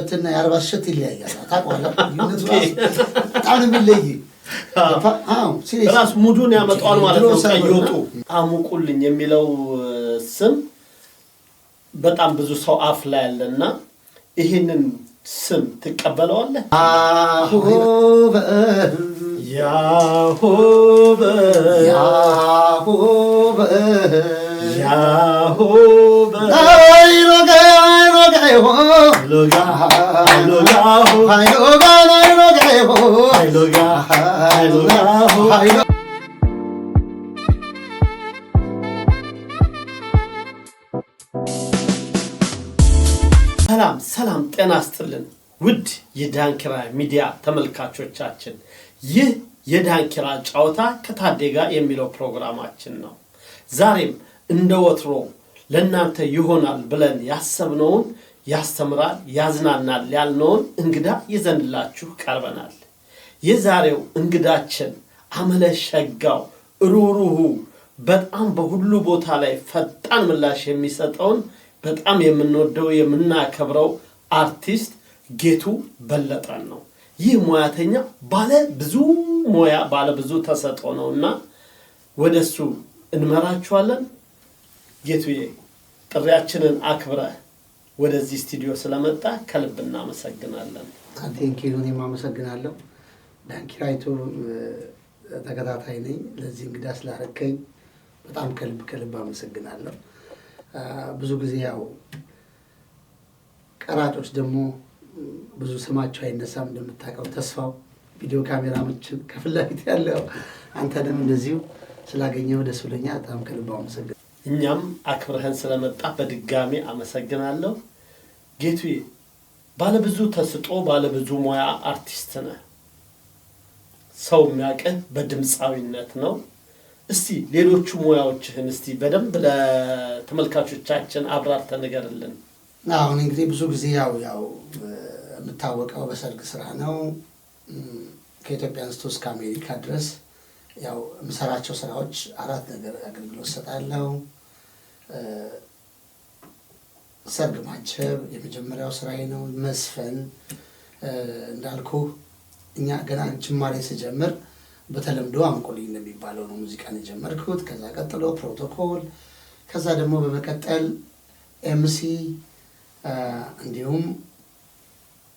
እንትና ያርባሽት ይለያያል ታውቃለህ ዩኒት በጣም የሚለይ ራስ ሙዱን ያመጣው ማለት ነው ከይወጡ አሙቁልኝ የሚለው ስም በጣም ብዙ ሰው አፍ ላይ ያለና ይሄንን ስም ትቀበለዋለህ ያሆበ ያሆበ ያሆበ ያሆበ አይሎጋ ሎጋ ሎጋ አይሎጋ ሎጋ ሎጋ ሰላም ጤና ይስጥልን ውድ የዳንኪራ ሚዲያ ተመልካቾቻችን ይህ የዳንኪራ ጫውታ ከታዴ ጋር የሚለው ፕሮግራማችን ነው። ዛሬም እንደወትሮ ለእናንተ ይሆናል ብለን ያሰብነውን ያስተምራል ያዝናናል ያልነውን እንግዳ ይዘንላችሁ ቀርበናል። የዛሬው እንግዳችን አመለሸጋው ሩሩሁ በጣም በሁሉ ቦታ ላይ ፈጣን ምላሽ የሚሰጠውን በጣም የምንወደው የምናከብረው አርቲስት ጌቱ በለጠን ነው። ይህ ሙያተኛ ባለ ብዙ ሙያ ባለ ብዙ ተሰጥኦ ነውና ወደሱ እንመራችኋለን። ጌቱዬ ጥሪያችንን አክብረህ ወደዚህ ስቱዲዮ ስለመጣ ከልብ እናመሰግናለን። ቴንኪዩ እኔም አመሰግናለሁ። ዳንኪራይቱ ተከታታይ ነኝ። ለዚህ እንግዳ ስላደረከኝ በጣም ከልብ አመሰግናለሁ። ብዙ ጊዜ ያው ቀራጮች ደግሞ ብዙ ስማቸው አይነሳም እንደምታውቀው ተስፋው ቪዲዮ ካሜራዎችን ከፊት ለፊት ያለው አንተ ደግሞ እንደዚሁ ስላገኘው ደስ ብሎኛል። በጣም ከልብ አመሰግናለሁ። እኛም አክብረህን ስለመጣ በድጋሚ አመሰግናለሁ። ጌቱዬ ባለብዙ ተሰጥኦ ባለብዙ ሙያ አርቲስት ነህ። ሰው የሚያውቅህ በድምፃዊነት ነው። እስቲ ሌሎቹ ሙያዎችህን እስቲ በደንብ ለተመልካቾቻችን አብራርተህ ንገርልን። አሁን እንግዲህ ብዙ ጊዜ ያው የምታወቀው በሰርግ ስራ ነው። ከኢትዮጵያ አንስቶ እስከ አሜሪካ ድረስ ያው የምሰራቸው ስራዎች አራት ነገር አገልግሎት ሰጣለሁ። ሰርግ ማጀብ የመጀመሪያው ስራዬ ነው። መስፈን እንዳልኩ እኛ ገና ጅማሬ ስጀምር በተለምዶ አሙቁልኝ እንደሚባለው ነው ሙዚቃን የጀመርኩት። ከዛ ቀጥሎ ፕሮቶኮል፣ ከዛ ደግሞ በመቀጠል ኤምሲ እንዲሁም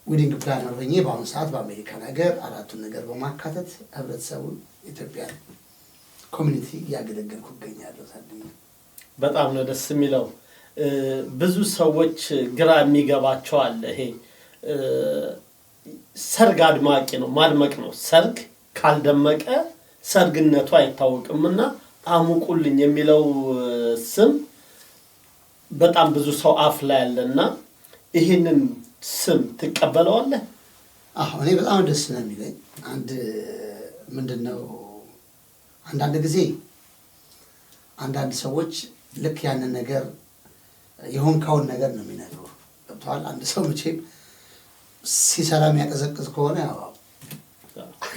ዊዲንግ ፕላነር ሆኜ በአሁኑ ሰዓት በአሜሪካን ሀገር አራቱን ነገር በማካተት ህብረተሰቡን ኢትዮጵያ ኮሚኒቲ እያገለገልኩ እገኛለሁ። በጣም ነው ደስ የሚለው። ብዙ ሰዎች ግራ የሚገባቸው አለ። ይሄ ሰርግ አድማቂ ነው ማድመቅ ነው። ሰርግ ካልደመቀ ሰርግነቱ አይታወቅምና አሙቁልኝ የሚለው ስም በጣም ብዙ ሰው አፍ ላይ ያለና ይሄንን ስም ትቀበለዋለህ? እኔ በጣም ደስ ነው የሚለኝ። ምንድነው አንዳንድ ጊዜ አንዳንድ ሰዎች ልክ ያንን ነገር የሆንካውን ነገር ነው የሚነግሩህ። ገብቶሃል? አንድ ሰው መቼም ሲሰራ የሚያቀዘቅዝ ከሆነ ያው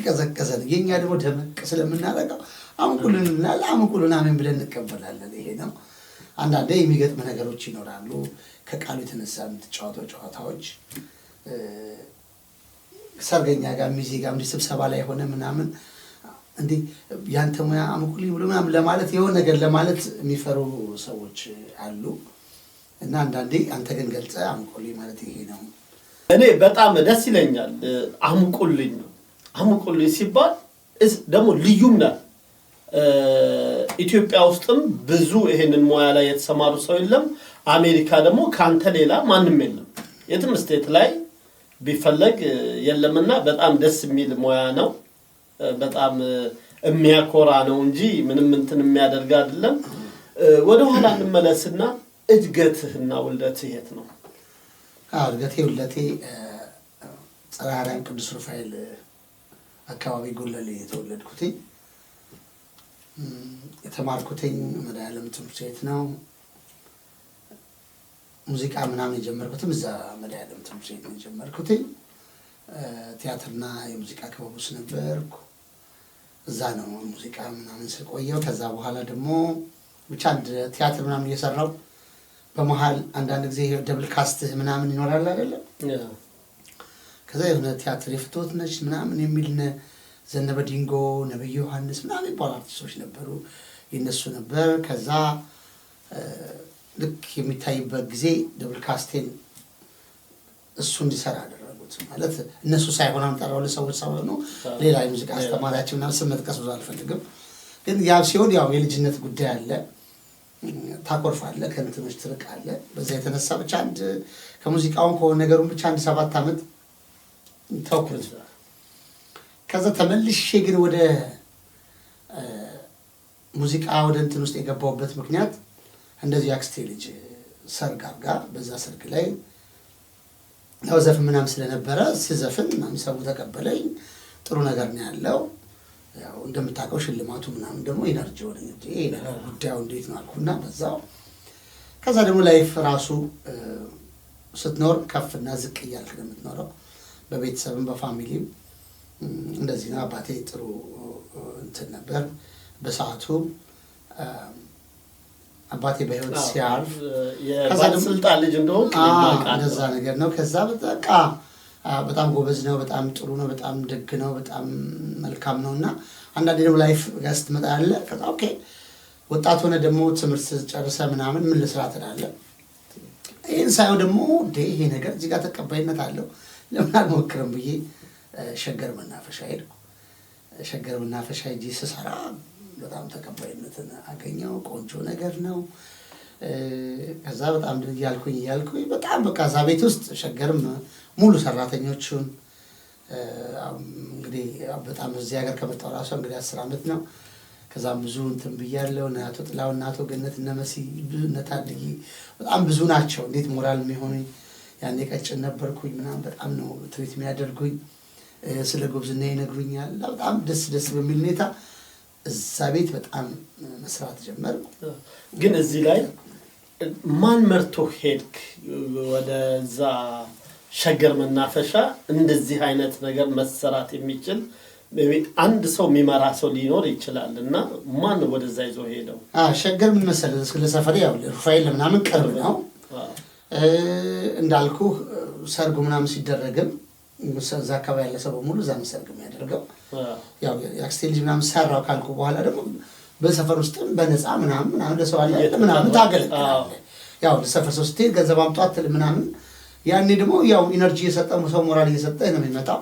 ቀዘቀዘ ነው። የኛ ደግሞ ደመቅ ስለምናደርገው አሙቁልን እንላለን። አሙቁልን አሜን ብለን እንቀበላለን። ይሄ ነው። አንዳንዴ የሚገጥም ነገሮች ይኖራሉ። ከቃሉ የተነሳ የምትጫወተው ጨዋታዎች ሰርገኛ ጋር ሚዜ ጋር እንዲህ ስብሰባ ላይ ሆነ ምናምን እንዲህ ያንተ ሙያ አሙቁልኝ ብሎ ምናምን ለማለት የሆነ ነገር ለማለት የሚፈሩ ሰዎች አሉ። እና አንዳንዴ አንተ ግን ገልጸህ አሙቁልኝ ማለት ይሄ ነው። እኔ በጣም ደስ ይለኛል። አሙቁልኝ ነው። አሙቁልኝ ሲባል ደግሞ ልዩም ነው። ኢትዮጵያ ውስጥም ብዙ ይሄንን ሙያ ላይ የተሰማሩ ሰው የለም። አሜሪካ ደግሞ ካንተ ሌላ ማንም የለም። የትም ስቴት ላይ ቢፈለግ የለምና በጣም ደስ የሚል ሙያ ነው። በጣም የሚያኮራ ነው እንጂ ምንም እንትን የሚያደርግ አይደለም። ወደ ኋላ እንመለስና እድገትህና ውልደትህ የት ነው? እድገቴ ውልደቴ ጸራራን ቅዱስ ሩፋኤል አካባቢ ጎለሌ የተወለድኩትኝ። የተማርኩትኝ መድኃኔዓለም ትምህርት ቤት ነው። ሙዚቃ ምናምን የጀመርኩትም እዛ መድኃኔዓለም ትምህርት ቤት ነው የጀመርኩትኝ። ቲያትርና የሙዚቃ ክበብ ውስጥ ነበርኩ። እዛ ነው ሙዚቃ ምናምን ስቆየው። ከዛ በኋላ ደግሞ ብቻ አንድ ቲያትር ምናምን እየሰራው በመሃል አንዳንድ ጊዜ ደብል ካስት ምናምን ይኖራል አይደል? ከዛ የሆነ ቲያትር የፍትወት ነች ምናምን የሚል ዘነበ ዲንጎ፣ ነብዩ ዮሐንስ ምናምን የሚባሉ አርቲስቶች ነበሩ። የነሱ ነበር። ከዛ ልክ የሚታይበት ጊዜ ደብል ካስቴን እሱ እንዲሰራ አደረጉት። ማለት እነሱ ሳይሆን አንጠራው ለሰዎች ሳይሆኑ ሌላ የሙዚቃ አስተማሪያቸው ምናምን ስም መጥቀስ ብዙ አልፈልግም። ግን ያው ሲሆን ያው የልጅነት ጉዳይ አለ፣ ታኮርፋለህ፣ ከእንትኖች ትርቃለህ። በዛ የተነሳ ብቻ አንድ ከሙዚቃውን ከሆነ ነገሩን ብቻ 7 ዓመት ተውኩት። ከዛ ተመልሼ ግን ወደ ሙዚቃ ወደ እንትን ውስጥ የገባሁበት ምክንያት እንደዚህ አክስቴ ልጅ ሰርግ አድርጋ በዛ ሰርግ ላይ ያው ዘፈን ምናምን ስለነበረ ሲዘፍን ምናምን ሰው ተቀበለኝ። ጥሩ ነገር ነው ያለው። ያው እንደምታውቀው ሽልማቱ ምናምን ደግሞ ኢነርጂ ወደ እንጂ ጉዳዩ እንዴት ነው አልኩና በዛው ከዛ ደግሞ ላይፍ ራሱ ስትኖር ከፍና ዝቅ እያልክ ነው የምትኖረው። በቤተሰብም በፋሚሊም እንደዚህ ነው። አባቴ ጥሩ እንትን ነበር በሰዓቱ። አባቴ በህይወት ሲያርፍ የባለስልጣን ልጅ እንደሆነ እንደዛ ነገር ነው። ከዛ በቃ በጣም ጎበዝ ነው፣ በጣም ጥሩ ነው፣ በጣም ደግ ነው፣ በጣም መልካም ነው። እና አንዳንዴ ደግሞ ላይፍ ጋር ስትመጣ ያለ ከዛ ኦኬ ወጣት ሆነ ደግሞ ትምህርት ጨርሰ ምናምን ምን ልስራ ትላለህ። ይህን ሳይሆን ደግሞ ይሄ ነገር እዚህ ጋር ተቀባይነት አለው ለምን አልሞክርም ብዬ ሸገር መናፈሻ ሄድኩ። ሸገር መናፈሻ ሄጄ ስሰራ በጣም ተቀባይነትን አገኘው። ቆንጆ ነገር ነው። ከዛ በጣም እያልኩኝ በጣም በቃ እዛ ቤት ውስጥ ሸገርም ሙሉ ሰራተኞቹን እንግዲህ በጣም እዚህ ሀገር ከመጣሁ ራሱ እንግዲህ 10 ዓመት ነው። ከዛም ብዙ እንትን ብያለሁ። እነ አቶ ጥላው እና አቶ ገነት እነ መሲ እነ ታድጊ በጣም ብዙ ናቸው። እንዴት ሞራል የሚሆኑኝ ያኔ ቀጭን ነበርኩኝ ምናምን በጣም ነው ትሪት የሚያደርጉኝ። ስለ ጉብዝና ይነግሩኛል። በጣም ደስ በሚል ሁኔታ እዛ ቤት በጣም መስራት ጀመርኩ። ግን እዚህ ላይ ማን መርቶ ሄድክ ወደዛ ሸገር መናፈሻ? እንደዚህ አይነት ነገር መሰራት የሚችል አንድ ሰው የሚመራ ሰው ሊኖር ይችላል እና ማን ወደዛ ይዞ ሄደው? ሸገር ምን መሰለህ ለሰፈሬ ያው ሩፋኤል ምናምን ቅርብ ነው። እንዳልኩ ሰርጉ ምናምን ሲደረግም እዛ አካባቢ ያለ ሰው በሙሉ እዛ ሰርግ የሚያደርገው ያው የአክስቴ ልጅ ምናምን ሰራው ካልኩ በኋላ ደግሞ በሰፈር ውስጥም በነፃ ምናምን ለሰው አለ ምናምን ታገለግላለህ። ያው ለሰፈር ሰው ስትሄድ ገንዘብ አምጡ አትል ምናምን። ያኔ ደግሞ ያው ኢነርጂ እየሰጠህ ሰው ሞራል እየሰጠህ ነው የሚመጣው።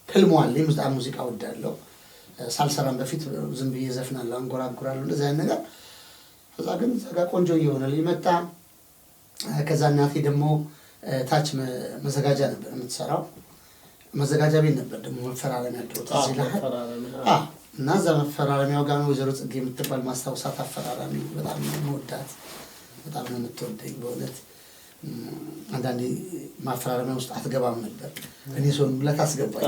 ህልሙ አለኝ ሙዚቃ ወዳለሁ። ሳልሰራም በፊት ዝም ብዬ ዘፍናለሁ፣ አንጎራጉራለሁ እንደዛ አይነት ነገር። ከዛ ግን ዘጋ ቆንጆ እየሆነልኝ መጣ። ከዛ እናቴ ደግሞ ታች መዘጋጃ ነበር የምትሰራው። መዘጋጃ ቤት ነበር ደግሞ መፈራረሚያ ድሮት እዚህ ላይ እና እዛ መፈራረሚያው ጋር ነው ወይዘሮ ጽጌ የምትባል ማስታወሳት አፈራራሚ በጣም የምወዳት በጣም ነው የምትወደኝ በእውነት። አንዳንዴ ማፈራረሚያ ውስጥ አትገባም ነበር። እኔ ሰው ብለት አስገባኝ።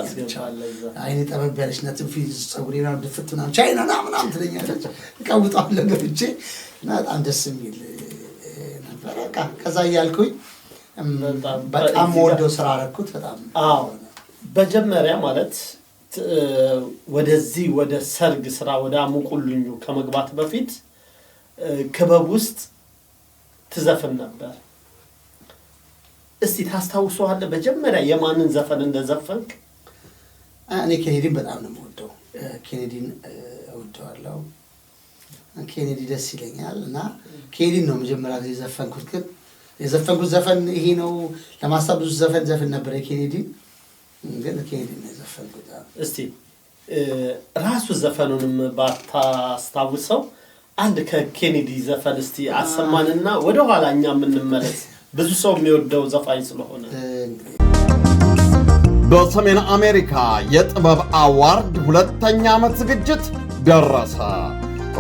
አይኔ ጠበብ ያለች ናት። ፊት ፀጉሬ ነው ድፍት ምናምን ቻይና ምናምን ትለኛለች። እቀውጣለሁ ገብቼ እና በጣም ደስ የሚል ነበር። በቃ ከዛ እያልኩኝ በጣም ወደው ስራ አደረኩት። በጣም በመጀመሪያ ማለት ወደዚህ ወደ ሰርግ ስራ ወደ አሙቁልኙ ከመግባት በፊት ክበብ ውስጥ ትዘፍን ነበር። እስቲ ታስታውሰዋለህ በመጀመሪያ የማንን ዘፈን እንደዘፈንክ? እኔ ኬኔዲን በጣም ነው የምወደው። ኬኔዲን እወደዋለሁ። ኬኔዲ ደስ ይለኛል እና ኬኔዲን ነው መጀመሪያ ጊዜ ዘፈንኩት። ግን የዘፈንኩት ዘፈን ይሄ ነው ለማስታወስ ብዙ ዘፈን ነበር የኬኔዲን ግን ኬኔዲን ነው የዘፈንኩት። እስቲ ራሱ ዘፈኑንም ባታስታውሰው አንድ ከኬኔዲ ዘፈን እስቲ አሰማንና ወደ ኋላ እኛ የምንመለስ ብዙ ሰው የሚወደው ዘፋኝ ስለሆነ። በሰሜን አሜሪካ የጥበብ አዋርድ 2ኛ ዓመት ዝግጅት ደረሰ።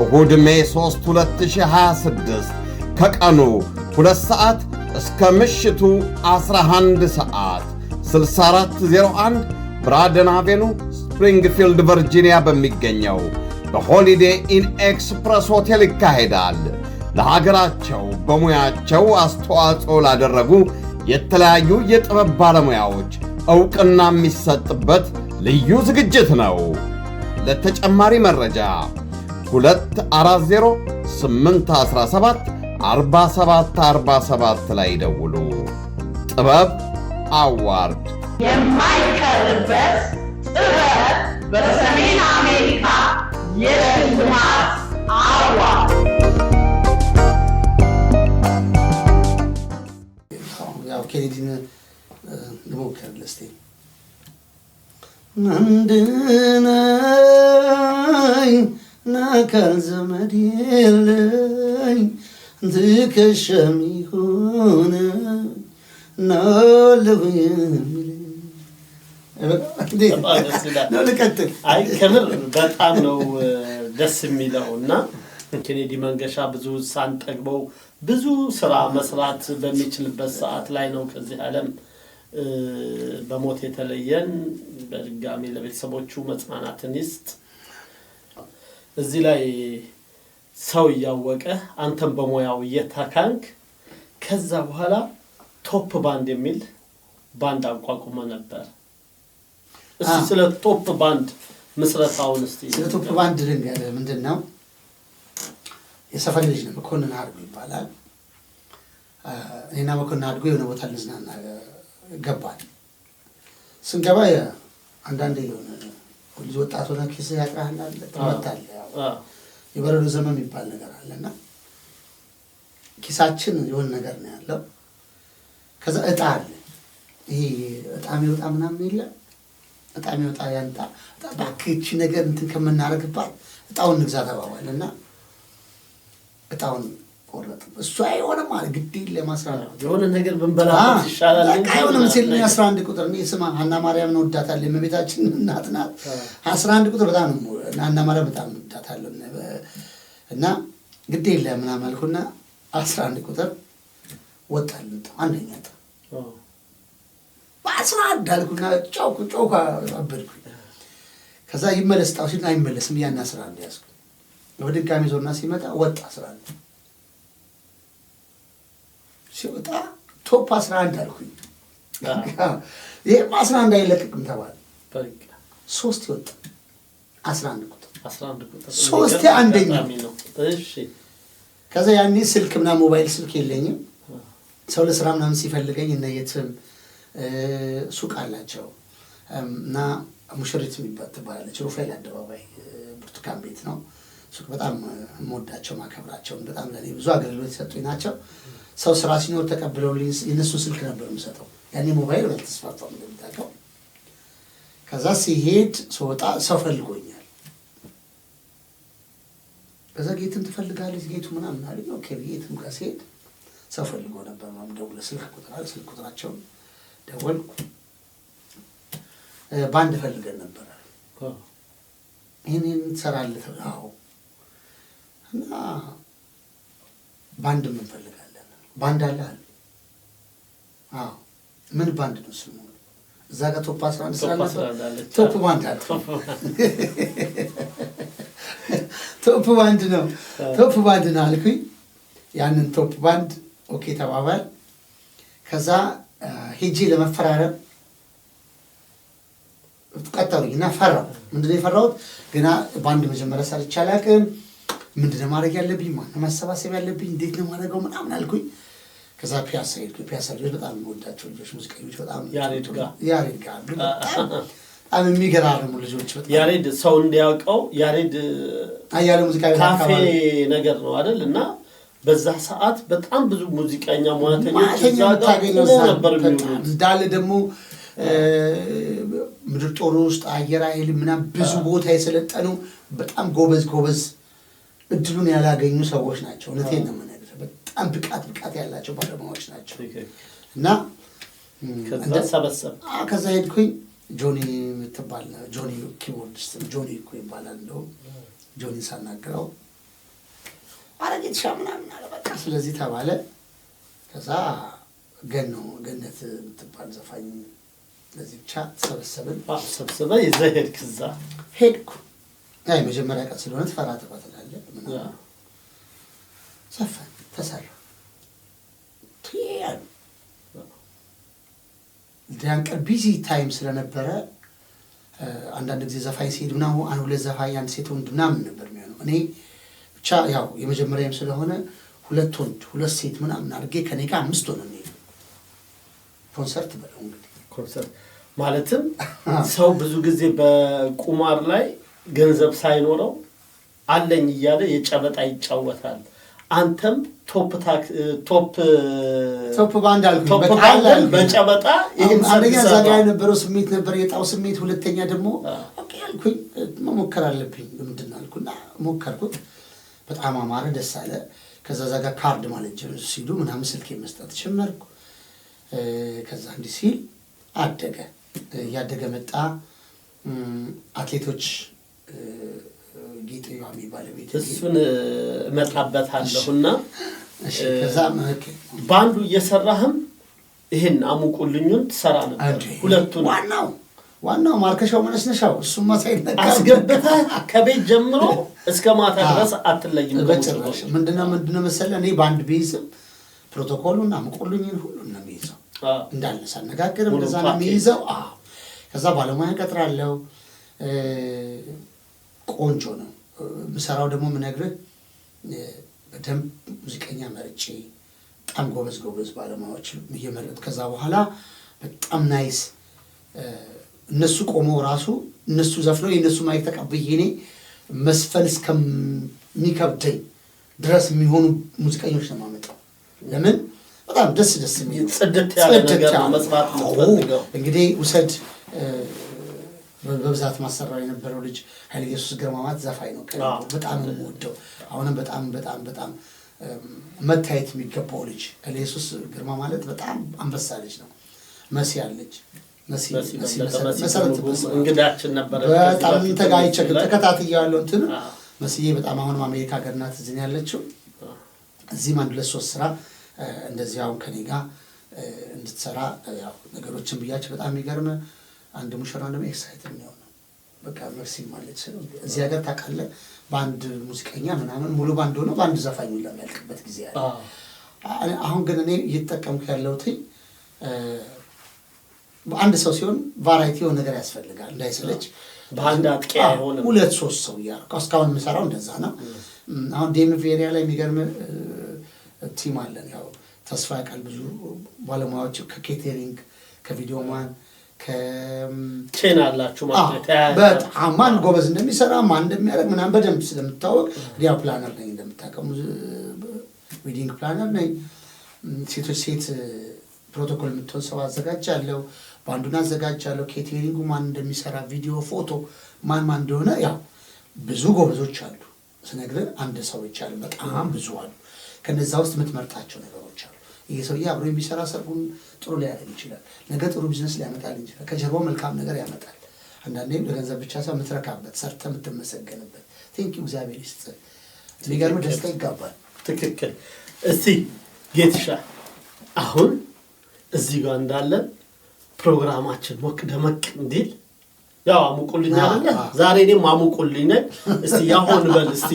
እሁድ ሜይ 3 2026 ከቀኑ 2 ሰዓት እስከ ምሽቱ 11 ሰዓት 6401 ብራደን አቬኑ ስፕሪንግፊልድ ቨርጂኒያ በሚገኘው በሆሊዴ ኢን ኤክስፕረስ ሆቴል ይካሄዳል። ለሀገራቸው በሙያቸው አስተዋጽኦ ላደረጉ የተለያዩ የጥበብ ባለሙያዎች ዕውቅና የሚሰጥበት ልዩ ዝግጅት ነው። ለተጨማሪ መረጃ 240-817-4747 ላይ ደውሉ። ጥበብ አዋርድ የማይቀርበት ጥበብ በሰሜን አሜሪካ የሽልማት አዋርድ ያው ኬኔዲን ልሞክር እስቲ አንድነኝ ናካል ዘመድ የለኝ ትከሻም ይሆነ ናለሁ የሚል ልቀጥል። አይ ከምር በጣም ነው ደስ የሚለው እና ኬኔዲ መንገሻ ብዙ ሳንጠግበው ብዙ ስራ መስራት በሚችልበት ሰዓት ላይ ነው ከዚህ ዓለም በሞት የተለየን። በድጋሚ ለቤተሰቦቹ መጽናናትን ይስጥ። እዚህ ላይ ሰው እያወቀ አንተም በሙያው እየተካንክ ከዛ በኋላ ቶፕ ባንድ የሚል ባንድ አቋቁመ ነበር። እስቲ ስለ ቶፕ ባንድ ምስረታውን እስቲ ስለ ቶፕ ባንድ ልንገርህ። ምንድነው የሰፈር ልጅ ነው፣ መኮንን አድርጎ ይባላል። እኔና መኮንን አድርጎ የሆነ ቦታ ልዝናና ገባል። ስንገባ አንዳንዴ የሆነ ልጅ ወጣት ሆነ ኪስ ያቅራህላል ትመታለህ። የበረዶ ዘመን የሚባል ነገር አለና ኪሳችን የሆነ ነገር ነው ያለው። ከዛ እጣ አለ። ይሄ እጣ የሚወጣ ምናምን የለም። እጣ የሚወጣ ያንጣ ባክቺ ነገር እንትን ከምናረግባት እጣውን ንግዛ ተባባልና እጣውን ቆረጥ። እሱ አይሆንም አለ። ግድ ለማስራራት የሆነ ነገር ብንበላበት ይሻላል እንጂ አይሆንም ሲል 11 ቁጥር ነው ስማ ሀና ማርያም ነው ወዳታለሁ። የእመቤታችን እናት ናት። 11 ቁጥር በጣም ነው ሀና ማርያም በጣም ወዳታለሁ እና ግድ ለምናምን አልኩና 11 ቁጥር ወጣልን። አንደኛ እጣ በ11 አልኩና ጮኩ አበድኩ። ከዛ ይመለስ ጣው ሲል አይመለስም። ያን 11 ያዝኩ። ወድጋሚ ዞርና ሲመጣ ወጣ 11 ሲወጣ ቶፕ 11 አልኩኝ። ይሄ 11 አይለቅቅም ተባለ። በቃ 3 ይወጣ 11 ቁጥር 3 አንደኛ ነው። እሺ ከዛ ያኔ ስልክ ምናምን ሞባይል ስልክ የለኝም። ሰው ለስራ ምናምን ሲፈልገኝ እና የትም ሱቅ አላቸው እና ሙሽሪት የሚባል ትባላለች። ሩፋኤል አደባባይ ብርቱካን ቤት ነው ሱቅ። በጣም የምወዳቸው ማከብራቸው በጣም ለኔ ብዙ አገልግሎት የሰጡኝ ናቸው። ሰው ስራ ሲኖር ተቀብለውልኝ የነሱ ስልክ ነበር የምሰጠው። ያኔ ሞባይል ባልተስፋፋም እንደምታውቀው። ከዛ ሲሄድ ስወጣ ሰው ፈልጎኛል። ከዛ ጌትን ትፈልጋለች ጌቱ ምናምን አለኝ። ኦኬ ጌትም ጋር ሲሄድ ሰው ፈልጎ ነበር ማለት ደውለ ስልክ ቁጥራቸውን ደወልኩ። ባንድ ፈልገን ነበር። ይሄንን ትሰራለህ? አዎ። እና ባንድ ምን ፈልጋለን? ባንድ አለ አለ። አዎ። ምን ባንድ ነው ስሙ? እዛ ጋር ቶፕ 11 ስላለበት ቶፕ ባንድ አለ። ቶፕ ባንድ ነው። ቶፕ ባንድ ነው አልኩኝ። ያንን ቶፕ ባንድ ኦኬ ተባባል። ከዛ ሄጄ ለመፈራረም ቀጠሉኝና ፈራሁ። ምንድነው የፈራሁት? ገና ባንድ መጀመሪያ ሰርቼ አላውቅም። ምንድነው ማድረግ ያለብኝ? ማነው ማሰባሰብ ያለብኝ? እንዴት ነው ማድረገው? ምናምን አልኩኝ። ከዛ ፒያሳ ሄድኩኝ። ፒያሳ ልጆች በጣም የምወዳቸው ልጆች ሙዚቀኞች፣ በጣም ያሬድ ጋር በጣም የሚገራርሙ ልጆች። በጣም ያሬድ ሰው እንዲያውቀው ያሬድ አያሌው ሙዚቃ ካፌ ነገር ነው አይደል? እና በዛ ሰዓት በጣም ብዙ ሙዚቀኛ ሙያተኞች እዛ ጋር ነበር የሚውሉት። እንዳለ ደግሞ ምድር ጦር ውስጥ አየር ኃይል ምናምን ብዙ ቦታ የሰለጠኑ በጣም ጎበዝ እድሉን ያላገኙ ሰዎች ናቸው። እውነቴን ነው የምነግርህ። በጣም ብቃት ያላቸው ባለሙያዎች ናቸው። እና ከዛ ሄድኩኝ። ጆኒ የምትባል ጆኒ ኪቦርዲስት ጆኒ እኮ ይባላል። እንደው ጆኒ ሳናግረው አረጌትሻ ምናምን አለ። በቃ ስለዚህ ተባለ። ከዛ ገነት የምትባል ዘፋኝ ለዚህ ብቻ ሰብስበ ይዘህ ሄድክ። እዛ ሄድኩ። አይ መጀመሪያ ቀን ስለሆነ ተፈራ ተባተላለ ምናምን ዘፈን ተሰራ። ትያል ዳንቀር ቢዚ ታይም ስለነበረ አንዳንድ ጊዜ ዘፋኝ ሲሄድ ምናምን አንድ ሁለት ዘፋኝ አንድ ሴት ወንድ ምናምን ነበር የሚሆነው። እኔ ብቻ ያው የመጀመሪያም ስለሆነ ሁለት ወንድ ሁለት ሴት ምናምን አድርጌ ከኔ ጋር 5 ሆነን ነው ኮንሰርት በለው እንግዲህ ኮንሰርት ማለትም ሰው ብዙ ጊዜ በቁማር ላይ ገንዘብ ሳይኖረው አለኝ እያለ የጨበጣ ይጫወታል። አንተም ቶፕ ባንድ አልኩኝ በጨበጣ ይሄን አንደኛ ዛጋ የነበረው ስሜት ነበር የጣው ስሜት። ሁለተኛ ደግሞ ኦኬ አልኩኝ መሞከር አለብኝ ምንድን አልኩና ሞከርኩት። በጣም አማረ፣ ደስ አለ። ከዛ ዛጋ ካርድ ማለት ጀምር ሲሉ ምናምን ስልክ መስጠት ጀመርኩ። ከዛ እንዲህ ሲል አደገ፣ ያደገ መጣ። አትሌቶች ጌጤዋ የሚባለቤት እሱን እመጣበታለሁና ከዛ ባንዱ እየሰራህም ይሄን አሙቁልኙን ትሰራ ነበር። ሁለቱን ዋናው ማርከሻው መነስነሻው እሱማ ሳይነካ አስገብተህ ከቤት ጀምሮ እስከ ማታ ድረስ አትለይም። በጭራሽ ምንድነው መሰለህ እኔ ባንድ ቢይዝም ፕሮቶኮሉን አሙቁልኙን ሁሉን ነው የሚይዘው እንዳለ ሳነጋግርም እንደዛ ነው የሚይዘው። ከዛ ባለሙያ ቀጥራለሁ። ቆንጆ ነው ምሰራው። ደግሞ ምነግርህ በደንብ ሙዚቀኛ መርጬ በጣም ጎበዝ ባለሙያዎች እየመረጥኩ ከዛ በኋላ በጣም ናይስ እነሱ ቆመው ራሱ እነሱ ዘፍነው የእነሱ ማይክ ተቀብዬ እኔ መስፈን እስከሚከብደኝ ድረስ የሚሆኑ ሙዚቀኞች ነው የማመጣው። ለምን በጣም ደስ የሚል ጽድት ያለ ነገር መስማት ነው። እንግዲህ ውሰድ በብዛት ማሰራው የነበረው ልጅ ኃይለ ኢየሱስ ግርማማት ዘፋኝ ነው። በጣም የምወደው አሁንም በጣም መታየት የሚገባው ልጅ ኃይለ ኢየሱስ ግርማ ማለት በጣም አንበሳ ልጅ ነው። መሲ አለች መሰረት እንግዳችን ነበር። በጣም ተከታትያለሁ እንትን መስዬ በጣም አሁንም አሜሪካ ሀገር ናት እዚህ ያለችው። እዚህም 1-2-3 ስራ እንደዚህ አሁን ከኔ ጋር እንድትሰራ ያው ነገሮችን ብያቸው በጣም የሚገርም አንድ ሙሽራ ደግሞ ኤክሳይትድ ነው። በቃ መክሲም ማለት ነው እዚህ ሀገር ታውቃለህ ባንድ ሙዚቀኛ ምናምን ሙሉ ባንድ ሆኖ ባንድ ዘፋኝ ለሚያልቅበት ጊዜ አለ። አሁን ግን እኔ እየተጠቀምኩ ያለሁት በአንድ ሰው ሲሆን ቫራይቲ የሆነ ነገር ያስፈልጋል እንዳይሰለች። በአንድ አጥቂ አይሆንም 2-3 ሰው እያልኩ እስካሁን የምሰራው እንደዛ ነው። አሁን ዴምቭ ኤሪያ ላይ የሚገርም ቲም አለን። ያው ተስፋ ያውቃል ብዙ ባለሙያዎች ከኬተሪንግ ከቪዲዮ ማን ቼን አላችሁ ማለት በጣም ማን ጎበዝ እንደሚሰራ ማን እንደሚያደርግ ምናምን በደንብ ስለምታወቅ ዲያ ፕላነር ነኝ እንደምታውቀው ዊዲንግ ፕላነር ነኝ። ሴት ፕሮቶኮል የምትሆን ሰው አዘጋጃለሁ፣ ባንዱን አዘጋጃለሁ። ኬተሪንጉ ማን እንደሚሰራ ቪዲዮ ፎቶ ማን እንደሆነ ያው ብዙ ጎበዞች አሉ። ስነግርህ አንድ ሰው ይቻል በጣም ብዙ አሉ። ከነዛ ውስጥ የምትመርጣቸው ነገሮች አሉ። ይሄ ሰውዬ አብሮ የሚሰራ ሰርጉን ጥሩ ሊያደርግ ይችላል፣ ነገ ጥሩ ቢዝነስ ሊያመጣልህ ይችላል፣ ከጀርባው መልካም ነገር ያመጣል። አንዳንዴም ለገንዘብ ብቻ ሰው የምትረካበት ሰርተህ የምትመሰገንበት ቴንኪው እግዚአብሔር ይስጥህ የሚገርም ደስታ ይጋባል። ትክክል። እስቲ ጌትሻ አሁን እዚህ ጋር እንዳለን ፕሮግራማችን ሞቅ ደመቅ እንዲል ያው አሙቁልኝ አይደል? ዛሬ እኔም አሙቁልኝ ነኝ። እስቲ ያሆን በል እስቲ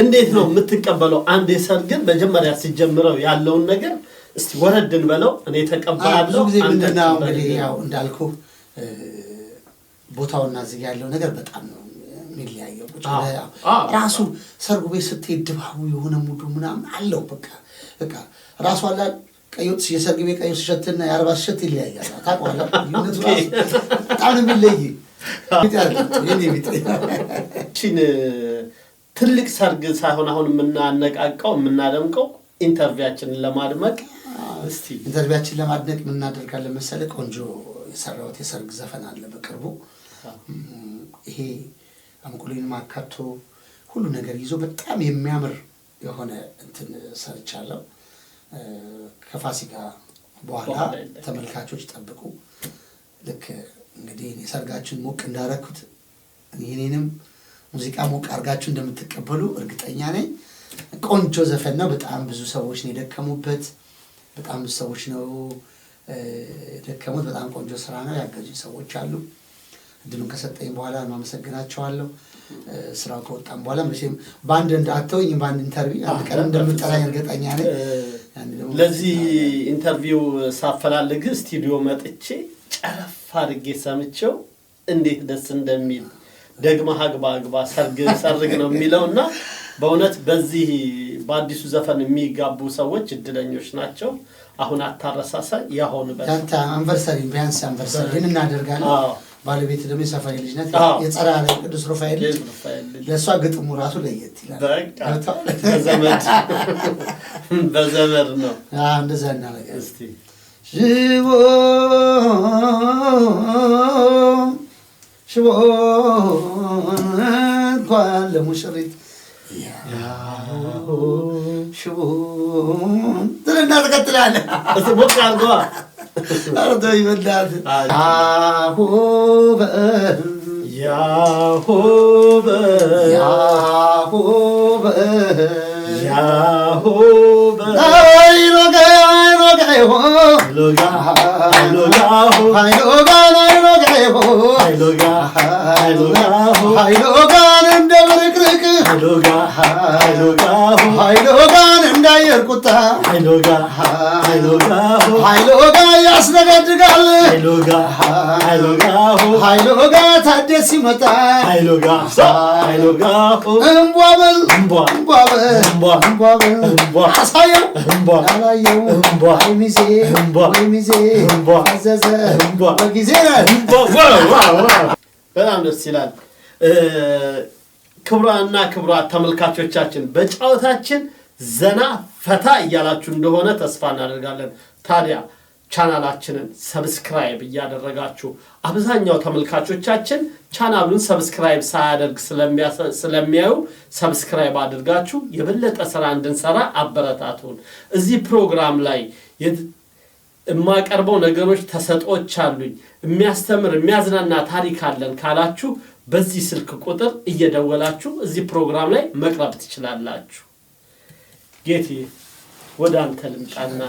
እንዴት ነው የምትቀበለው? አንድ የሰርግን መጀመሪያ ሲጀምረው ያለውን ነገር እስቲ ወረድን በለው። እኔ ተቀበላለሁ። ብዙ ጊዜ ምንድነው እንግዲህ ያው እንዳልኩ ቦታውና እዚህ ያለው ነገር በጣም ነው የሚለያየው። ራሱ ሰርጉ ቤት ስትሄድ ድባቡ የሆነ ሙዱ ምናምን አለው። በቃ ራሱ አላ ቀዮት የሰርግ ቤት ቀዮት ሸትና የአርባ ሸት ይለያያል። ታውቃለህ? ይሁንቱ በጣም የሚለይ ትልቅ ሰርግ ሳይሆን አሁን የምናነቃቀው የምናደምቀው ኢንተርቪያችንን ለማድመቅ እስቲ ኢንተርቪያችንን ለማድነቅ ምን እናደርጋለን መሰለህ? ቆንጆ የሰራሁት የሰርግ ዘፈን አለ በቅርቡ። ይሄ አሙቁልኝ ማካቶ ሁሉ ነገር ይዞ በጣም የሚያምር የሆነ እንትን ሰርቻለሁ። ከፋሲካ በኋላ ተመልካቾች ጠብቁ። ልክ እንግዲህ የሰርጋችሁን ሞቅ እንዳረኩት እኔንም ሙዚቃ ሞቅ አርጋችሁ እንደምትቀበሉ እርግጠኛ ነኝ። ቆንጆ ዘፈን ነው። በጣም ብዙ ሰዎች ነው የደከሙበት። በጣም ብዙ ሰዎች ነው የደከሙት። በጣም ቆንጆ ስራ ነው። ያገዙ ሰዎች አሉ። እድሉን ከሰጠኝ በኋላ ማመሰግናቸዋለሁ። ስራው ከወጣም በኋላ መቼም ባንድ እንዳተውኝ ባንድ ኢንተርቪው አንቀር እንደምጠራኝ እርግጠኛ ነኝ። ለዚህ ኢንተርቪው ሳፈላልግ ስቱዲዮ መጥቼ ጨረፍ አድርጌ ሰምቼው እንዴት ደስ እንደሚል ደግማ አግባ ሰርግ ነው የሚለውና በእውነት በዚህ በአዲሱ ዘፈን የሚጋቡ ሰዎች እድለኞች ናቸው። አሁን አታረሳሳ ያሆን በስ ያንተ አንቨርሰሪ ቢያንስ አንቨርሰሪ እናደርጋለን። ባለቤት ደግሞ የሰፈሪ ልጅ ናት። የጸራ ላይ ቅዱስ ሩፋኤል ለእሷ ግጥሙ ራሱ ለየት ይላል። በዘመድ ነው። እንደዛ እናደርጋለን። እስቲ ሽቦ እንኳን ለሙሽሪት ሽቦ ትልና ትቀጥላለህ። እስቲ ሞቅ አድርገዋ አርዶ ይበላል። ኃይሎጋን እንዳየር ቁጣ ኃይሎጋ ያስነገድጋል። ኃይሎጋ ታደስ ሲመጣ እምቧበል አሳየው ያላየው ሚዜ አዘዘ በጊዜ በጣም ደስ ይላል። ክቡራንና ክቡራት ተመልካቾቻችን በጫወታችን ዘና ፈታ እያላችሁ እንደሆነ ተስፋ እናደርጋለን። ታዲያ ቻናላችንን ሰብስክራይብ እያደረጋችሁ አብዛኛው ተመልካቾቻችን ቻናሉን ሰብስክራይብ ሳያደርግ ስለሚያዩ ሰብስክራይብ አድርጋችሁ የበለጠ ስራ እንድንሰራ አበረታቱን። እዚህ ፕሮግራም ላይ የማቀርበው ነገሮች ተሰጦች አሉኝ፣ የሚያስተምር የሚያዝናና ታሪክ አለን ካላችሁ በዚህ ስልክ ቁጥር እየደወላችሁ እዚህ ፕሮግራም ላይ መቅረብ ትችላላችሁ። ጌቴ ወደ አንተ ልምጣና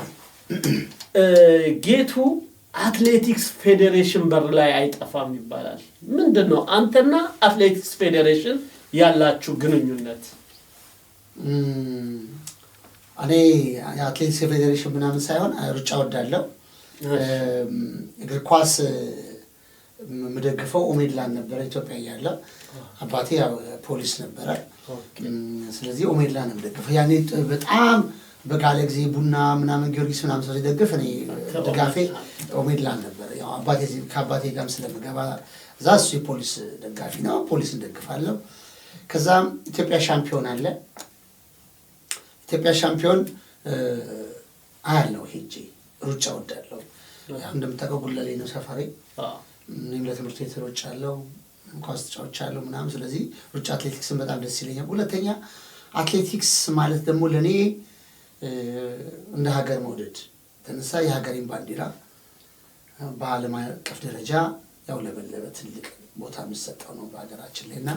ጌቱ አትሌቲክስ ፌዴሬሽን በር ላይ አይጠፋም ይባላል። ምንድነው አንተና አትሌቲክስ ፌዴሬሽን ያላችሁ ግንኙነት? እኔ አትሌቲክስ ፌዴሬሽን ምናምን ሳይሆን ሩጫ ወዳለው እግር ኳስ መደግፈው ኦሜድላን ነበር ኢትዮጵያ ያለ አባቴ ያው ፖሊስ ነበር። ስለዚህ ኦሜድላን እንደገፈው ያኔ በጣም በጋለ ጊዜ ቡና ምናምን ጊዮርጊስ ምናምን ሰው ሲደግፍ እኔ ድጋፌ ኦሜድላን ነበር። ያው አባቴ ከአባቴ ጋርም ስለምገባ ዛስ የፖሊስ ደጋፊ ነው፣ ፖሊስ እንደግፋለሁ። ከዛም ኢትዮጵያ ሻምፒዮን አለ። ኢትዮጵያ ሻምፒዮን አያለው ሄጄ ሩጫ ወዳለው እንደምታውቀው ጉለሌ ነው ሰፈሬ። እኔም ለትምህርት ቤት ሮጫለሁ፣ ኳስ ተጫውቻለሁ ምናምን። ስለዚህ ሩጫ አትሌቲክስን በጣም ደስ ይለኛል። ሁለተኛ አትሌቲክስ ማለት ደግሞ ለኔ እንደ ሀገር መውደድ ተነሳ የሀገሬን ባንዲራ በዓለም አቀፍ ደረጃ ያው ለበለበ ትልቅ ቦታ የሚሰጠው ነው በሀገራችን ላይና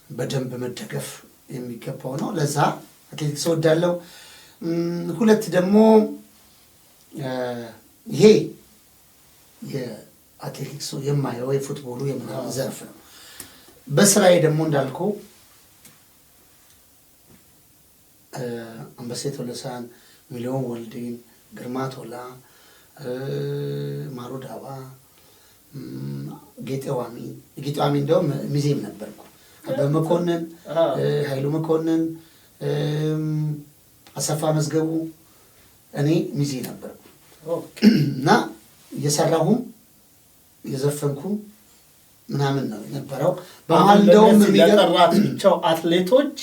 በደንብ መደገፍ የሚገባው ነው። ለዛ አትሌቲክስ ወዳለው። ሁለት ደግሞ ይሄ የአትሌቲክሱ የማየው የፉትቦሉ የምናምን ዘርፍ ነው። በስራዬ ደግሞ እንዳልከው አንበሴት ወለሳን፣ ሚሊዮን ወልዴን፣ ግርማ ቶላ፣ ማሩ ዳባ፣ ጌጤዋሚ እንደውም ሚዜም ነበርኩ። በመኮንን ኃይሉ መኮንን፣ አሰፋ መዝገቡ እኔ ሚዜ ነበርኩ እና የሰራሁም የዘፈንኩም ምናምን ነው የነበረው። በመሃል እንደውም የሚገራቸው አትሌቶች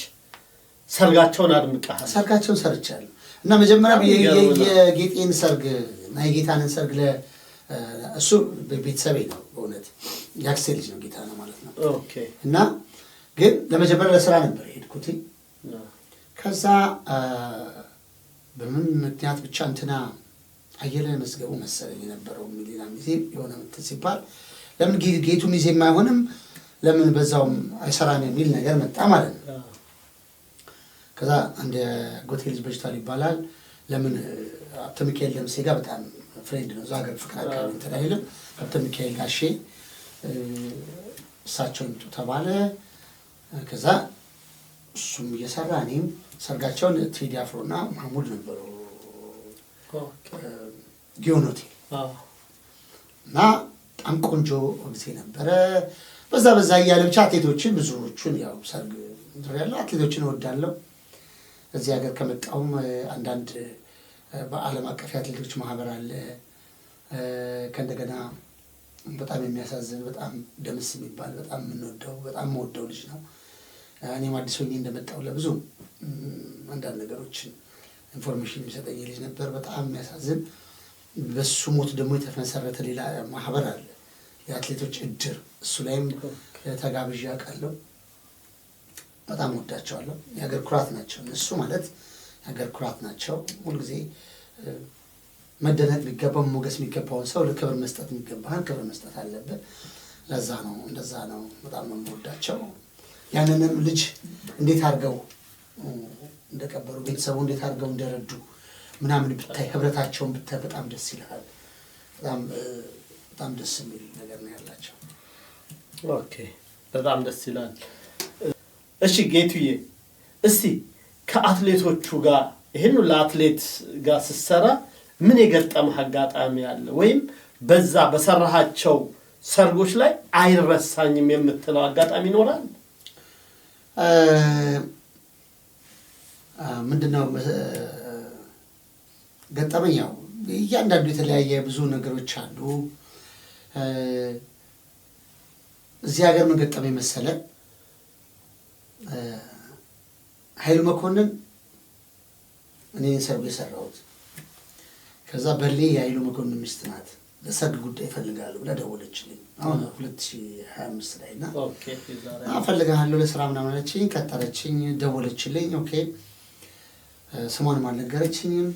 ሰርጋቸውን አድምቀሃል። ሰርጋቸውን ሰርቻለሁ እና መጀመሪያ የጌጤን ሰርግ እና የጌታንን ሰርግ እሱ ቤተሰቤ ነው በእውነት ያክሴ ልጅ ነው ጌታ ነው ማለት ነው። እና ግን ለመጀመሪያ ለስራ ነበር የሄድኩት። ከዛ በምን ምክንያት ብቻ እንትና አየለ መስገቡ መሰለኝ የነበረው ሚሊና ሚዜ የሆነ ምትል ሲባል ለምን ጌቱ ሚዜ የማይሆንም ለምን በዛውም አይሰራም የሚል ነገር መጣ ማለት ነው። ከዛ አንድ ጎቴ ልጅ በጅታል ይባላል። ለምን አብተ ሚካኤል ለምሴ ጋር በጣም ፍሬንድ ነው፣ እዛ ሀገር ፍቅር አካባቢ እንትን አይልም። አብተ ሚካኤል ጋሼ እሳቸው ይምጡ ተባለ። ከዛ እሱም እየሰራ እኔም ሰርጋቸውን ቴዲ አፍሮና ማሙድ ነበሩ ጊዮን ሆቴል እና በጣም ቆንጆ ጊዜ ነበረ። በዛ እያለ ብቻ አትሌቶችን ብዙዎቹን ያው ሰርግ ያለው አትሌቶችን እወዳለሁ። እዚህ ሀገር ከመጣሁም አንዳንድ በዓለም አቀፍ የአትሌቶች ማህበር አለ። ከእንደገና በጣም የሚያሳዝን በጣም ደምስ የሚባል በጣም የምንወደው በጣም የምወደው ልጅ ነው። እኔም አዲስ ሆኜ እንደመጣሁ ለብዙ አንዳንድ ነገሮችን ኢንፎርሜሽን የሚሰጠኝ ልጅ ነበር። በጣም የሚያሳዝን በሱ ሞት ደግሞ የተመሰረተ ሌላ ማህበር አለ፣ የአትሌቶች እድር። እሱ ላይም ተጋብዤ አውቃለሁ። በጣም ወዳቸዋለሁ። የሀገር ኩራት ናቸው እነሱ ማለት የሀገር ኩራት ናቸው። ሁልጊዜ መደነቅ የሚገባው ሞገስ የሚገባውን ሰው ለክብር መስጠት የሚገባህን ክብር መስጠት አለብን። ለዛ ነው እንደዛ ነው። በጣም ነው የምወዳቸው። ያንንም ልጅ እንዴት አድርገው እንደቀበሩ ቤተሰቡ እንዴት አድርገው እንደረዱ ምናምን ብታይ ህብረታቸውን ብታይ በጣም ደስ ይላል። በጣም ደስ የሚል ነገር ነው ያላቸው። ኦኬ በጣም ደስ ይላል። እሺ ጌቱዬ እስቲ ከአትሌቶቹ ጋር ይሄን ለአትሌት ጋር ስትሰራ ምን የገጠመህ አጋጣሚ አለ ወይም በዛ በሰራሃቸው ሰርጎች ላይ አይረሳኝም የምትለው አጋጣሚ ይኖራል? ምንድነው ገጠመኝ? ያው እያንዳንዱ የተለያየ ብዙ ነገሮች አሉ። እዚህ ሀገር ምን ገጠመኝ መሰለህ? ኃይሉ መኮንን እኔ ሰርግ የሰራሁት ከዛ በሌ የኃይሉ መኮንን ሚስት ናት። ለሰርግ ጉዳይ እፈልጋለሁ ብላ ደወለችልኝ። አሁን 2025 ላይ እና እፈልግሃለሁ ለስራ ምናምን አለችኝ። ቀጠረችኝ፣ ደወለችልኝ። ኦኬ ስሟንም አልነገረችኝም፣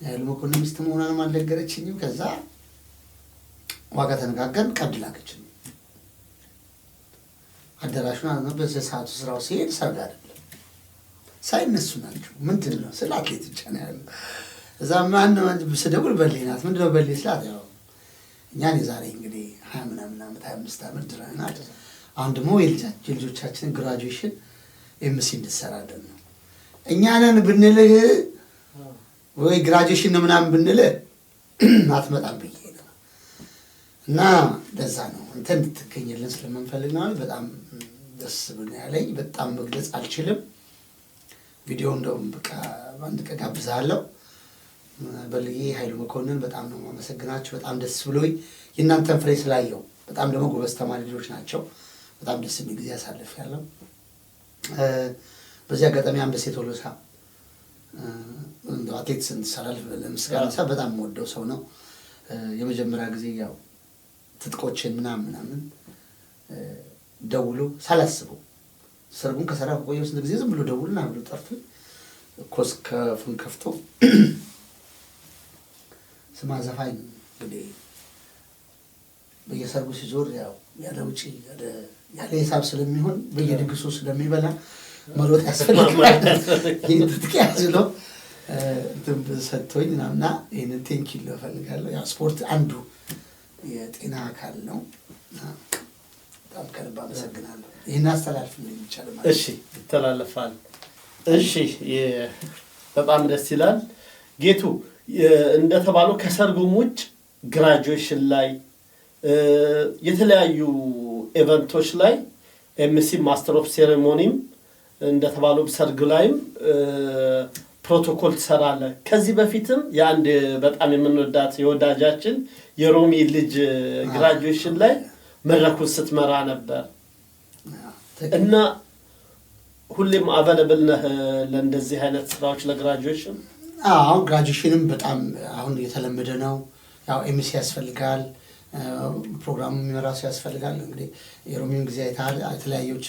የኃይሉ መኮንን ሚስት መሆኗንም አልነገረችኝም። ከዛ ዋጋ ተነጋገርን፣ ቀብድ ላከችልኝ። አዳራሹን በሰዓቱ ስራው ሲሄድ ሰርግ አይደለም ሳይነሱ ናቸው። ምንድን ነው ስለ አትሌት ብቻ ነው ያለው። እዛ ማነው ስደውል በሌ ናት። ምንድን ነው በሌ ስላት ያው እኛን የዛሬ እንግዲህ 20 ምናምን ዓመት 25 ዓመት ድረናል። አሁን ደግሞ የልጆቻችንን ግራጁዌሽን ኤምሲ እንድትሰራለን ነው። እኛንን ብንልህ ወይ ግራጁዌሽን ነው ምናምን ብንልህ አትመጣም ብዬ ነው እና ለዛ ነው እንትን እንድትገኝልን ስለምንፈልግ ነው። በጣም ደስ ብሎኝ ያለኝ በጣም መግለጽ አልችልም። ቪዲዮ እንደውም በቃ አንድ ቀን ጋብዛለሁ። በልዬ ኃይሉ መኮንን በጣም ነው የማመሰግናቸው። በጣም ደስ ብሎኝ የእናንተን ፍሬ ስላየው። በጣም ደግሞ ጎበዝ ተማሪ ልጆች ናቸው። በጣም ደስ የሚል ጊዜ አሳልፌያለሁ። በዚህ አጋጣሚ አንበሴ ቶሎሳ እንደው አትሌት ስንሰራልፍ ለምስጋና በጣም የምወደው ሰው ነው። የመጀመሪያ ጊዜ ያው ትጥቆችን ምናምን ደውሎ ሳላስበው ሰርጉን ከሰራ ቆየው ስንት ጊዜ ዝም ብሎ ደውልና ብሎ ጠርቶኝ ኮስ ከፉን ከፍቶ ስማ ዘፋኝ እንግዲህ በየሰርጉ ሲዞር ያው ያለ ውጪ ያለ ሂሳብ ስለሚሆን በየድግሱ ስለሚበላ መሮጥ ያስፈልጋል። ይሄን ትጥቂያዝ ነው እንትን ሰጥቶኝ እና ይሄንን ቴንኪው ልፈልጋለሁ። ያው ስፖርት አንዱ የጤና አካል ነው። በጣም ከልብ አመሰግናለሁ። ይሄን አስተላልፍልኝ ይቻላል ማለት። እሺ ይተላለፋል። እሺ በጣም ደስ ይላል። ጌቱ እንደተባለው ከሰርጉም ውጭ ግራጁዌሽን ላይ የተለያዩ ኢቨንቶች ላይ ኤምሲ ማስተር ኦፍ ሴሬሞኒም እንደተባለው ሰርግ ላይም ፕሮቶኮል ትሰራለህ። ከዚህ በፊትም የአንድ በጣም የምንወዳት የወዳጃችን የሮሚ ልጅ ግራጁዌሽን ላይ መድረኩን ስትመራ ነበር እና ሁሌም አቬለብል ነህ ለእንደዚህ አይነት ስራዎች ለግራጁዌሽን? አሁን ግራጁዌሽንም በጣም አሁን የተለመደ ነው። ያው ኤምሲ ያስፈልጋል፣ ፕሮግራሙ የሚመራ ሰው ያስፈልጋል። እንግዲህ የሮሚውን ጊዜ አይተሃል፣ የተለያዩች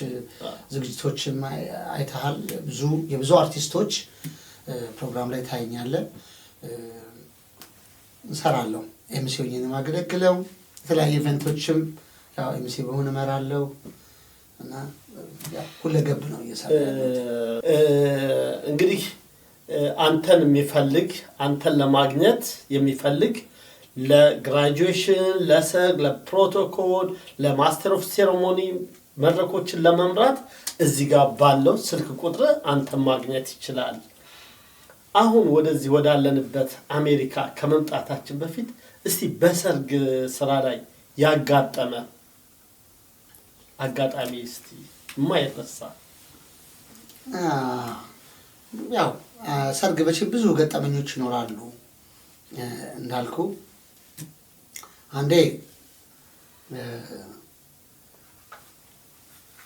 ዝግጅቶችም አይተሃል። የብዙ አርቲስቶች ፕሮግራም ላይ ታይኛለህ። እንሰራለሁ፣ ኤምሲ ሆኜ ነው የማገለግለው። የተለያዩ ኢቨንቶችም ያው ኤምሲ በሆነ እመራለሁ እና ሁለገብ ነው እየሰራለሁ። እንግዲህ አንተን የሚፈልግ አንተን ለማግኘት የሚፈልግ ለግራጁዌሽን፣ ለሰርግ፣ ለፕሮቶኮል፣ ለማስተር ኦፍ ሴሬሞኒ መድረኮችን ለመምራት እዚህ ጋር ባለው ስልክ ቁጥር አንተን ማግኘት ይችላል። አሁን ወደዚህ ወዳለንበት አሜሪካ ከመምጣታችን በፊት እስቲ በሰርግ ስራ ላይ ያጋጠመ አጋጣሚ እስቲ የማይረሳ። ያው ሰርግ በች ብዙ ገጠመኞች ይኖራሉ እንዳልኩ አንዴ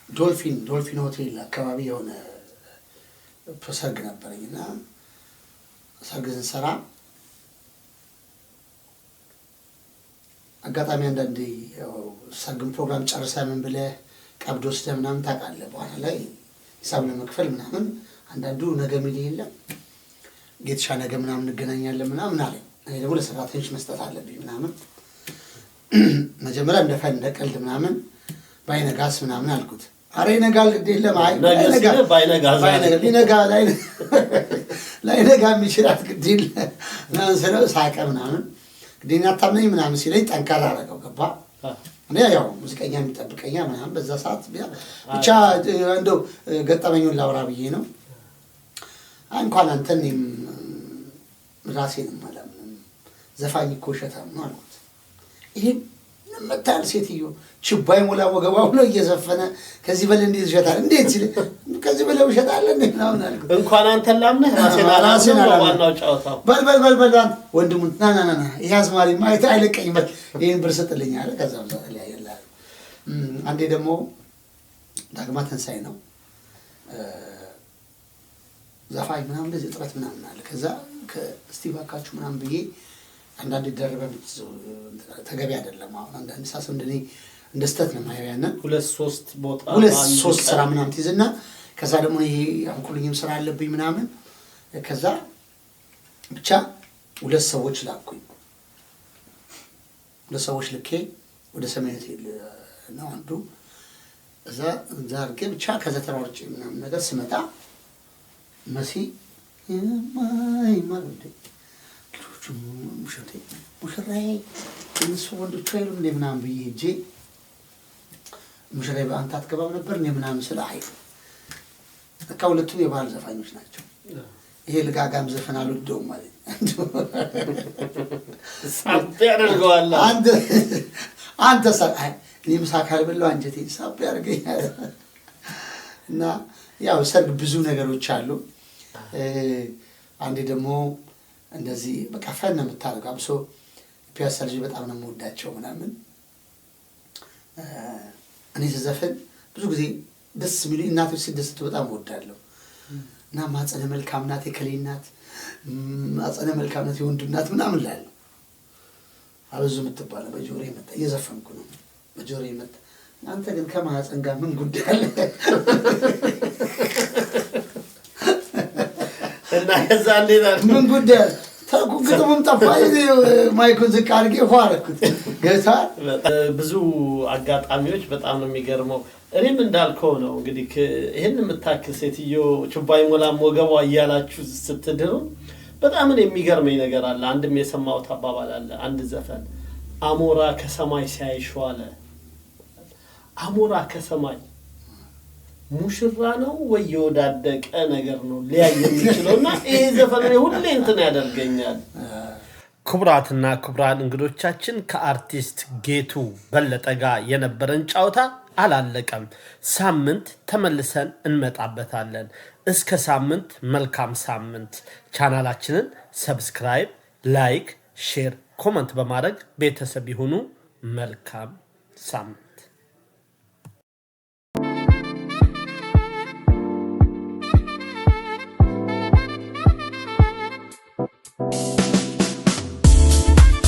ዶልፊን ሆቴል አካባቢ የሆነ ሰርግ ነበረኝና ሰርግ ስንሰራ አጋጣሚ አንዳንዴ ሰርግን ፕሮግራም ጨርሰህ ምን ብለህ ቀብድ ወስደህ ምናምን ታውቃለህ። በኋላ ላይ ሂሳብ ለመክፈል ምናምን አንዳንዱ ነገ ሚል የለም ጌትሻ ነገ ምናምን እንገናኛለን ምናምን አለ። እኔ ደግሞ ለሰራተኞች መስጠት አለብኝ ምናምን መጀመሪያ እንደ ቀልድ ምናምን ባይነጋስ ምናምን አልኩት። አረ ይነጋል ግድ የለም አይ ላይነጋ የሚችላት ግድ የለም ምናምን ስለው ሳቀ ምናምን ግዴን አታምነኝ ምናምን ሲለኝ ጠንካራ አደረገው ገባ። እኔ ያው ሙዚቀኛ የሚጠብቀኛ ምናምን በዛ ሰዓት ብቻ እንደው ገጠመኙን ላውራ ብዬ ነው። እንኳን አንተ እኔም ራሴንም አላምንም ዘፋኝ እኮ ውሸታም ነው አልኩት። ይሄን መታል ሴትዮ ችባይ ሞላ ወገባ ብሎ እየዘፈነ ከዚህ በላይ እንዴት ይሸታል እንዴት ሲል ከዚህ በላይ ውሸታል እንዴ ምናምን አልኩት። እንኳን አንተን ላምነህ ራሴን ዋናው ጫወታው በል ወንድሙን ና ይሄ አዝማሪ ማየት አይለቀኝም ይሄን ብር ስጥልኝ አለ። ከዛ በኋላ ያያላል። አንዴ ደግሞ ዳግማ ትንሣኤ ነው ዘፋኝ ምናምን እንደዚህ ጥረት ምናምን አለ። ከዛ ከስቲቭ አካቹ ምናምን ብዬ አንዳንድ ደረበ ተገቢ አይደለም። አሁን አንዳንድ ሳሰው እንደኔ እንደ ስተት ነው ማየው ያንን 2-3 ስራ ምናምን ትይዝና ከዛ ደግሞ ይሄ አንኩልኝም ስራ አለብኝ ምናምን ከዛ ብቻ 2 ሰዎች ላኩኝ። 2 ሰዎች ልኬ ወደ ሰሜን ሆቴል ነው አንዱ እዛ ዛርጌ ብቻ ከዛ ተራርጬ ምናምን ነገር ስመጣ መሲ ማይማልደ ሙሽራዬ እነሱ ወንዶቹ አይሉ እንደ ምናምን ብዬ ሄጄ ሙሽራዬ በአንተ አትገባም ነበር እንደ ምናምን ስለ አይ በቃ ሁለቱም የባህል ዘፋኞች ናቸው። ይሄ ልጋጋም ዘፈን አልወደውም ማለት ሳብ ያደርገዋል። አንተ ሳይ እኔም ሳካል በለው አንጀቴ ሳብ ያደርገኛል። እና ያው ሰርግ ብዙ ነገሮች አሉ። አንዴ ደግሞ እንደዚህ በቃ ፈን የምታደርገው አብሶ ፒያሳ ልጅ በጣም ነው የምወዳቸው ምናምን እኔ ስዘፍን ብዙ ጊዜ ደስ የሚሉኝ እናቶች ሲደሰቱ በጣም እወዳለሁ። እና ማጸነ መልካም ናት የከሌ እናት ማጸነ መልካም ናት የወንዱ እናት ምናምን እላለሁ። አበዙ የምትባለው በጆሮዬ መጣ እየዘፈንኩ ነው በጆሮዬ መጣ። አንተ ግን ከማህፀን ጋር ምን ጉዳይ አለ? እና ከዛ እንዴት ምን ጉዳይ ግጥሙም ጠፋ። ማይኩን ዝቅ አድርጌ ፏረኩት ገታ ብዙ አጋጣሚዎች በጣም ነው የሚገርመው። እኔም እንዳልከው ነው እንግዲህ ይሄን የምታክል ሴትዮ ችባይ ሞላም ወገቧ እያላችሁ ስትድሩ በጣም የሚገርመኝ ነገር አለ። አንድም የሰማሁት አባባል አለ። አንድ ዘፈን አሞራ ከሰማይ ሲያይሽ ዋለ። አሞራ ከሰማይ ሙሽራ ነው ወይ የወዳደቀ ነገር ነው ሊያይ የሚችለውና ይሄ ዘፈን ሁሌ እንትን ያደርገኛል። ክቡራትና ክቡራን እንግዶቻችን ከአርቲስት ጌቱ በለጠ ጋር የነበረን ጫውታ አላለቀም። ሳምንት ተመልሰን እንመጣበታለን። እስከ ሳምንት መልካም ሳምንት። ቻናላችንን ሰብስክራይብ፣ ላይክ፣ ሼር፣ ኮሜንት በማድረግ ቤተሰብ ይሁኑ። መልካም ሳምንት።